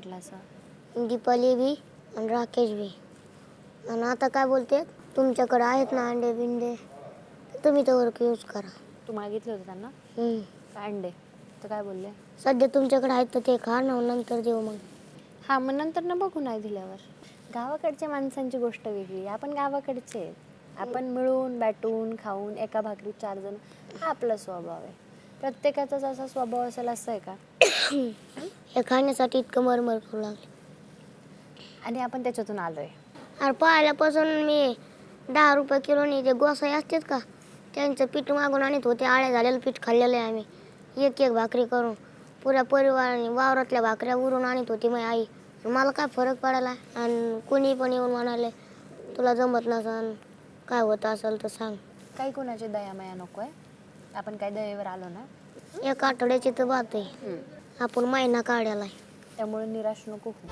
म्हटलं असं? दीपाली बी आणि राकेश बी. आणि आता काय बोलते, तुमच्याकडे आहेत ना अंडे बिंडे, तर तुम्ही तर वर्क यूज करा. तू मागितलं होतं त्यांना काय अंडे? तर काय बोलले? सध्या तुमच्याकडे आहेत तर ते खा ना, नंतर देऊ मग. हां, मग नंतर ना बघू नाही दिल्यावर. गावाकडच्या माणसांची गोष्ट वेगळी. आपण गावाकडचे आहेत. आपण मिळून बॅटून खाऊन एका भाकरीत 4 जण, हा आपला स्वभाव आहे. प्रत्येकाचाच असा स्वभाव असेल असं आहे का? हे खाण्यासाठी इतकं मरमर करू लागले. आणि आपण त्याच्यातून आलोय. अरे पहिल्यापासून मी 10 रुपये किलोनी ते गोसाई असतात का, त्यांचं पीठ मागून आणत होते. आळ्या झालेलं पीठ खाल्लेलं आहे आम्ही. एक एक भाकरी करून पुऱ्या परिवाराने वावरातल्या भाकऱ्या उरून आणत होती माझी आई. मला काय फरक पडायला. आणि कोणी पण येऊन म्हणाले, तुला जमत नसन, काय होत असेल तर सांग. काही कोणाची दयामाया नको आहे. आपण काय दयेवर आलो ना. एक आठवड्याची तर बात आहे, आपण महिना काढायला. त्यामुळे निराश नको होऊ.